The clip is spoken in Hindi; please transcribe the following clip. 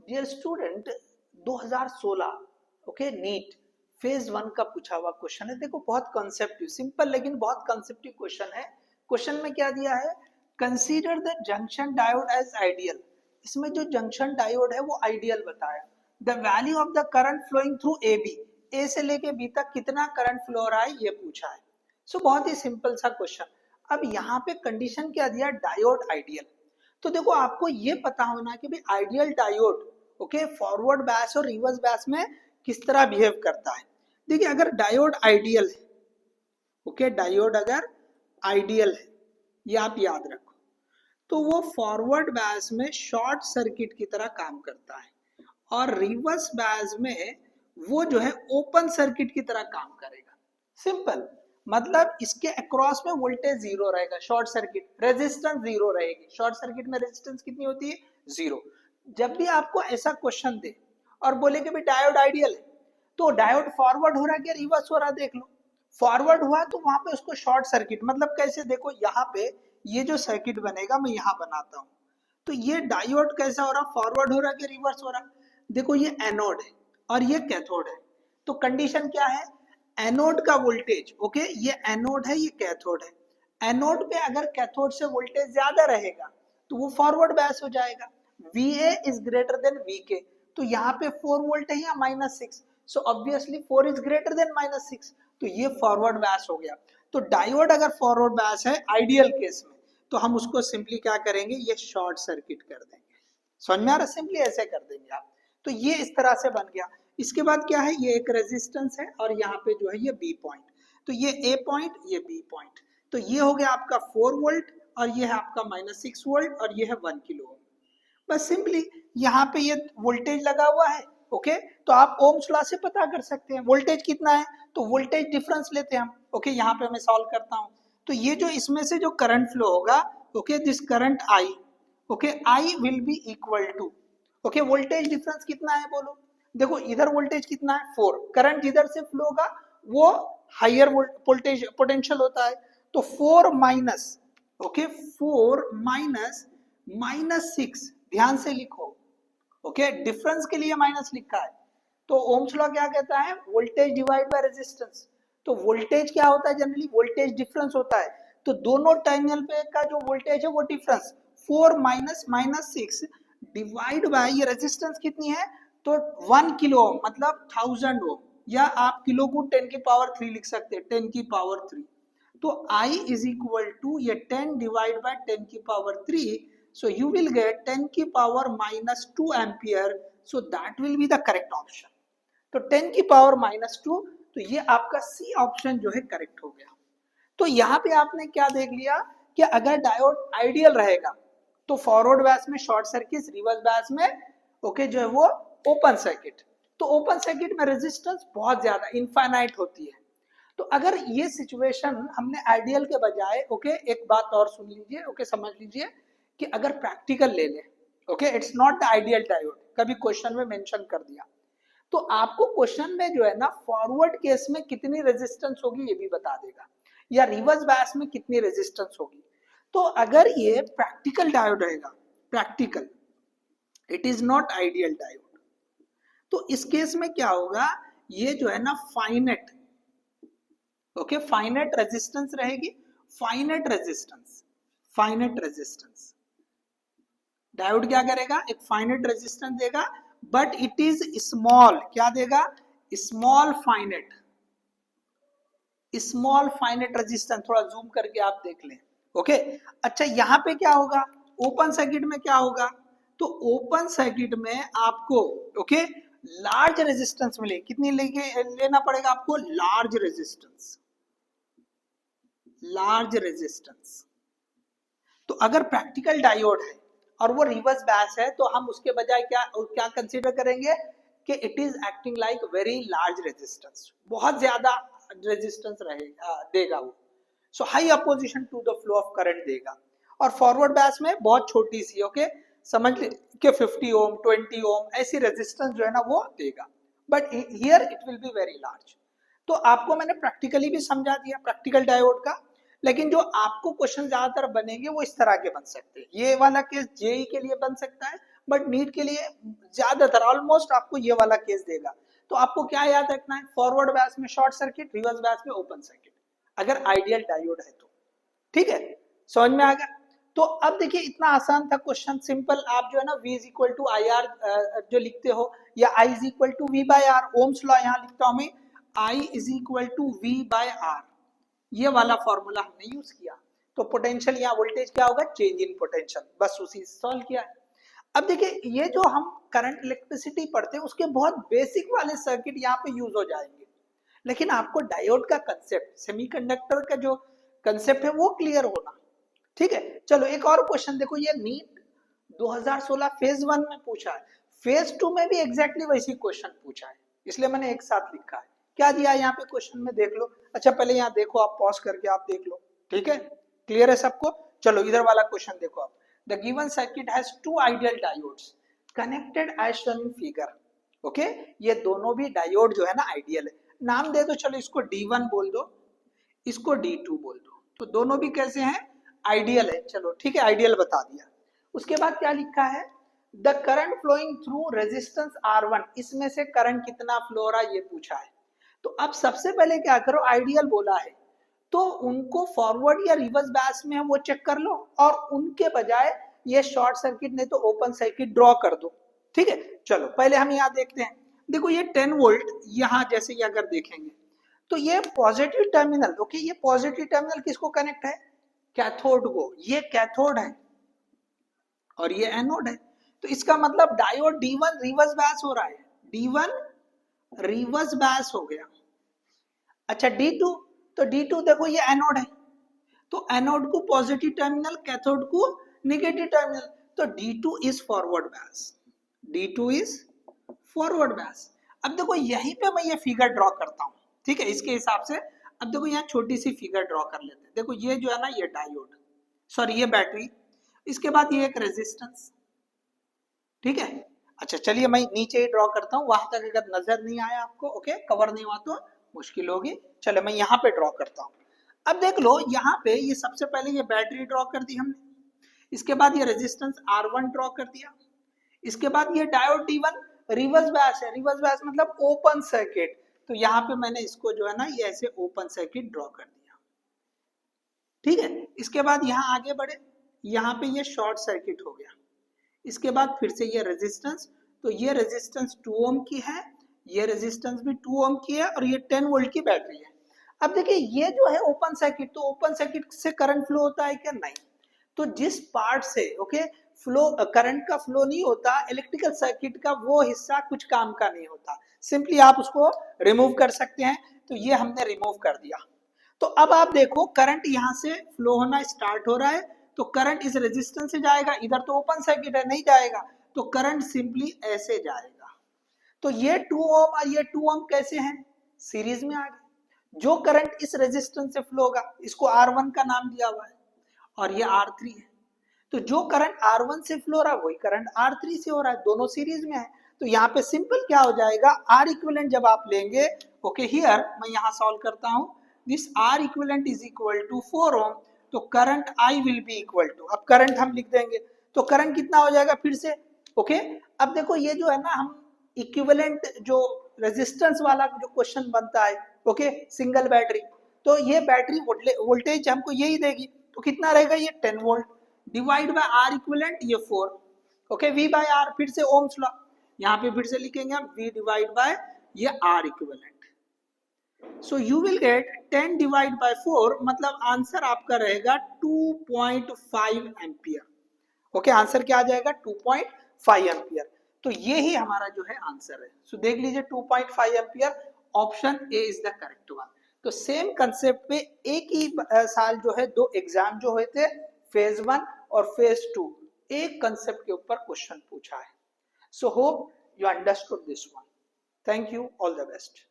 Dear student 2016 okay NEET phase 1 का पूछा हुआ क्वेश्चन है। देखो बहुत कॉन्सेप्टिव, सिंपल लेकिन बहुत कॉन्सेप्टिव क्वेश्चन है। क्वेश्चन में क्या दिया है, consider the junction diode as ideal. इसमें जो जंक्शन डायोड है वो आइडियल बताया। The value of the current flowing through A B, A से लेके बी तक कितना करंट फ्लो हो रहा है ये पूछा है। सो बहुत ही सिंपल सा क्वेश्चन। अब यहाँ पे कंडीशन क्या दिया, डायोड आइडियल। तो देखो आपको ये पता होना कि भाई ideal diode okay forward batch और रिवर्स बैच में किस तरह बिहेव करता है। देखिए अगर डायोड आइडियल है ओके, डायोड अगर आइडियल है ये आप याद रखो, तो वो फॉरवर्ड बैच में शॉर्ट सर्किट की तरह काम करता है और रिवर्स बैच में वो जो है ओपन सर्किट की तरह काम करेगा। सिंपल, मतलब इसके अक्रॉस में वोल्टेज जीरो रहेगा, शॉर्ट सर्किट रेजिस्टेंस जीरो रहेगी। शॉर्ट सर्किट में रेजिस्टेंस कितनी होती है, जीरो। जब भी आपको ऐसा क्वेश्चन दे और बोले कि भाई डायोड आइडियल है, तो डायोड फॉरवर्ड हो रहा है क्या रिवर्स हो रहा है, देख लो। फॉरवर्ड हुआ तो वहां पे उसको शॉर्ट सर्किट, मतलब कैसे, देखो यहाँ पे ये जो सर्किट बनेगा मैं यहाँ बनाता हूँ, तो ये डायोड कैसा हो रहा, फॉरवर्ड हो रहा है कि रिवर्स हो रहा है। देखो ये एनोड है और ये कैथोड है, तो कंडीशन क्या है, एनोड का वोल्टेज ओके, ये एनोड है ये कैथोड है। एनोड पे अगर कैथोड से वोल्टेज ज्यादा रहेगा तो वो फॉरवर्ड बैच हो जाएगा। VA is greater than VK, तो यहाँ पे 4 वोल्ट है या -6, so obviously 4 is greater than -6, तो ये फॉरवर्ड बैच हो गया। तो डायोड अगर फॉरवर्ड बैच है आइडियल केस में, तो हम उसको सिंपली क्या करेंगे, ये शॉर्ट सर्किट कर देंगे। समझ में आ रहा, सिंपली ऐसे कर देंगे आप। तो ये इस तरह से बन गया। इसके बाद क्या है, ये एक रेजिस्टेंस है और यहाँ पे जो है ये बी पॉइंट, तो ये ए पॉइंट ये बी पॉइंट, तो ये हो गया आपका 4 वोल्ट और ये है आपका -6 वोल्ट और ये है 1 किलो ओम। बस सिंपली यहाँ पे ये वोल्टेज लगा हुआ है ओके, तो आप ओम्स लॉ से पता कर सकते हैं वोल्टेज कितना है, तो वोल्टेज डिफरेंस लेते हैं हम ओके। यहाँ पे मैं सॉल्व करता हूँ, तो ये जो इसमें से जो करंट फ्लो होगा okay, this current I okay, I will be equal to okay, voltage difference कितना है बोलो, देखो इधर वोल्टेज कितना है 4, करंट जिधर से फ्लो होगा वो हायर वोल्टेज पोटेंशियल होता है, तो 4 माइनस ओके, 4 माइनस -6, ध्यान से लिखो ओके, डिफरेंस के लिए माइनस लिखा है। तो ओम्स लॉ क्या कहता है, वोल्टेज डिवाइड बाय रेजिस्टेंस। तो वोल्टेज क्या होता है, जनरली वोल्टेज डिफरेंस होता है, तो दोनों टर्मिनल पे का जो वोल्टेज है वो डिफरेंस 4 माइनस -6 डिवाइड बाय ये रेजिस्टेंस कितनी है, तो 1 किलो ओम मतलब 1000 ओम, या आप किलो को 10 की पावर 3 लिख सकते हैं, 10 की पावर 3। तो I इज इक्वल टू ये 10 डिवाइड बाय 10 की power 3, so you will get 10 की power -2 ampere, so that will be the correct option। तो 10 की पावर -2, तो ये आपका सी ऑप्शन जो है करेक्ट हो गया। तो यहाँ पे आपने क्या देख लिया कि अगर डायोड आइडियल रहेगा तो फॉरवर्ड बैच में शॉर्ट सर्किट, रिवर्स बैच में ओके जो है वो ओपन सर्किट। तो ओपन सर्किट में रेजिस्टेंस बहुत ज्यादा इनफाइनाइट होती है। तो अगर ये सिचुएशन हमने आइडियल के बजाय ओके, एक बात और सुन लीजिए ओके, समझ लीजिए कि अगर प्रैक्टिकल ले ले okay, it's not the ideal diode, कभी क्वेश्चन में मेंशन कर दिया, तो आपको क्वेश्चन में जो है ना फॉरवर्ड केस में कितनी रेजिस्टेंस होगी ये भी बता देगा, या रिवर्स बैच में कितनी रेजिस्टेंस होगी। तो अगर ये प्रैक्टिकल डायोड रहेगा, practical, it is not ideal diode, तो इस केस में क्या होगा, ये जो है ना फाइनेट ओके, फाइनेट रेजिस्टेंस रहेगी, finite resistance, finite resistance. Diode क्या करेगा, एक फाइनेट रेजिस्टेंस देगा, बट इट इज स्मॉल, क्या देगा, small finite, small finite resistance. थोड़ा जूम करके आप देख लें ओके। अच्छा यहाँ पे क्या होगा, ओपन सर्किट में क्या होगा, तो ओपन सर्किट में आपको ओके लार्ज रेजिस्टेंस मिले, कितनी लेना पड़ेगा आपको, लार्ज रेजिस्टेंस, लार्ज रेजिस्टेंस। तो अगर प्रैक्टिकल डायोड है और वो रिवर्स बैच है, तो हम उसके बजाय क्या क्या कंसीडर करेंगे कि it is acting like very large resistance, बहुत ज्यादा रेजिस्टेंस रहेगा देगा वो, so high opposition to the flow of current देगा। और फॉरवर्ड बैच में बहुत छोटी सी ओके, समझ ले कि 50 ओम 20 ओम ऐसी रेजिस्टेंस जो है ना वो देगा, but here it will be very large. तो आपको मैंने प्रैक्टिकली भी समझा दिया प्रैक्टिकल डायोड का, लेकिन जो आपको क्वेश्चन ज्यादातर बनेंगे वो इस तरह के बन सकते हैं। ये वाला केस जेई के लिए बन सकता है, बट नीट के लिए ज्यादातर ऑलमोस्ट आपको ये वाला केस देगा। तो आपको क्या याद रखना है, फॉरवर्ड बैच में शॉर्ट सर्किट, रिवर्स बैच में ओपन सर्किट, अगर आइडियल डायोड है तो। ठीक है, समझ में आ गया। तो अब देखिए इतना आसान था क्वेश्चन, सिंपल। आप जो है ना V is equal to I R जो लिखते हो, या I is equal to V by R, ohm's law यहाँ लिखता हूं मैं, I is equal to V by R, ये वाला फॉर्मूला हमने यूज किया। तो पोटेंशियल या वोल्टेज क्या होगा, चेंज इन पोटेंशियल, बस उसी से सॉल्व किया है। अब देखिए ये जो हम करंट इलेक्ट्रिसिटी पढ़ते हैं उसके बहुत बेसिक वाले सर्किट यहाँ पे यूज हो जाएंगे, लेकिन आपको डायोड का कंसेप्ट, सेमीकंडक्टर का जो कंसेप्ट है वो क्लियर होना। ठीक है, चलो एक और क्वेश्चन देखो, ये नीट 2016 फेज 1 में पूछा है, फेज 2 में भी एग्जैक्टली वैसी क्वेश्चन पूछा है, इसलिए मैंने एक साथ लिखा है। क्या दिया है यहाँ पे क्वेश्चन में देख लो। अच्छा पहले यहाँ देखो, आप पॉज करके आप देख लो। ठीक है, क्लियर है सबको। चलो इधर वाला क्वेश्चन देखो आप, the given circuit has two ideal diodes connected as shown in figure. Okay, ये दोनों भी डायोड जो है ना आइडियल है। नाम दे दो, चलो इसको D1 बोल दो, इसको D2 बोल दो, तो दोनों भी कैसे हैं, आइडियल है। चलो ठीक है, आइडियल बता दिया। उसके बाद क्या लिखा है, the current flowing through resistance R1, इसमें से करंट कितना फ्लो हो रहा है ये पूछा है। तो अब सबसे पहले क्या करो, आइडियल बोला है तो उनको फॉरवर्ड या रिवर्स बैच में है वो चेक कर लो, और उनके बजाय ये शॉर्ट सर्किट नहीं तो ओपन सर्किट ड्रॉ कर दो। ठीक है, चलो पहले हम यहाँ देखते हैं। देखो ये 10 वोल्ट यहाँ जैसे ये अगर देखेंगे तो ये पॉजिटिव टर्मिनल, ओके, ये पॉजिटिव टर्मिनल किसको कनेक्ट है, कैथोड को, ये कैथोड है और ये एनोड है। तो इसका मतलब डायोड D1 रिवर्स बैच हो रहा है, D1 रिवर्स बैच हो गया। अच्छा D2, तो D2 देखो ये एनोड है, तो एनोड को पॉजिटिव टर्मिनल, कैथोड को नेगेटिव टर्मिनल, तो D2 is forward batch, D2 is forward batch. अब देखो यहीं पे मैं ये फिगर ड्रॉ करता हूं, ठीक है, इसके हिसाब से। अब देखो यहाँ छोटी सी फिगर ड्रॉ कर लेते हैं। देखो ये जो है ना ये डायोड, सॉरी ये बैटरी, इसके बाद ये एक रेजिस्टेंस। ठीक है, अच्छा चलिए मैं नीचे ही ड्रॉ करता हूँ, वहां तक अगर नजर नहीं आया आपको, ओके, कवर नहीं हुआ तो मुश्किल होगी। चलो मैं यहाँ पे ड्रॉ करता हूँ। अब देख लो यहाँ पे ये सबसे पहले ये बैटरी ड्रॉ कर दी हमने, इसके बाद ये रेजिस्टेंस R1 ड्रॉ कर दिया, इसके बाद ये डायोड D1 रिवर्स बैच है, रिवर्स बैच मतलब ओपन सर्किट, तो यहाँ पे मैंने इसको जो है ना ये ऐसे ओपन सर्किट ड्रॉ कर दिया। ठीक है, इसके बाद यहाँ आगे बढ़े, यहाँ पे ये शॉर्ट सर्किट हो गया, इसके बाद फिर से ये रेजिस्टेंस, तो ये रेजिस्टेंस 2 ओम की है, ये रेजिस्टेंस भी 2 ओम की है, और ये 10 वोल्ट की बैटरी है। अब देखिए ये जो है ओपन सर्किट, तो ओपन सर्किट से करंट फ्लो होता है क्या, नहीं। तो जिस पार्ट से ओके फ्लो करंट का फ्लो नहीं होता, इलेक्ट्रिकल सर्किट का वो हिस्सा कुछ काम का नहीं होता, सिंपली आप उसको रिमूव कर सकते हैं। तो ये हमने रिमूव कर दिया। तो अब आप देखो करंट यहाँ से फ्लो होना स्टार्ट हो रहा है, तो करंट इस रेजिस्टेंस से जाएगा, इधर तो ओपन सर्किट है नहीं जाएगा, तो करंट सिंपली ऐसे जाएगा। तो ये 2 ओम और ये 2 ओम कैसे हैं, सीरीज में आ गए। जो करंट इस रेजिस्टेंस से फ्लो होगा, इसको R1 का नाम दिया हुआ है, और ये R3 है। तो जो करंट R1 से फ्लो रहा है वही करंट R3 से हो रहा है, दोनों सीरीज में है। तो यहाँ पे सिंपल क्या हो जाएगा, R इक्विवेलेंट जब आप लेंगे, ओके हियर मैं यहाँ सॉल्व करता हूँ, this R equivalent is equal to 4 ohm, तो current I will be equal to, अब करंट हम लिख देंगे, तो करंट कितना हो जाएगा फिर से, ओके। अब देखो ये जो है ना हम इक्विवेलेंट जो रेजिस्टेंस वाला जो क्वेश्चन बनता है, ओके, सिंगल बैटरी, तो ये बैटरी वोल्टेज हमको यही देगी, तो कितना रहेगा ये 10 volt, divide by R equivalent ये 4, ओके, V बाय R, फिर से ओम्स लॉ, यहाँ पे फिर से लिखेंगे हम V डिवाइड बाय ये R equivalent. So you will get 10 divide by 4, मतलब आंसर आपका रहेगा 2.5 एम्पियर। ओके, आंसर क्या आ जाएगा 2.5 एम्पियर। तो ये ही हमारा जो है आंसर है। सो देख लीजिए 2.5 ampere, option A is the correct one. तो सेम कंसेप्ट पे एक ही साल जो है 2 एग्जाम जो हुए थे, फेज 1 और फेज 2, एक कंसेप्ट के ऊपर क्वेश्चन पूछा है। So hope you understood this one. Thank you, all the best.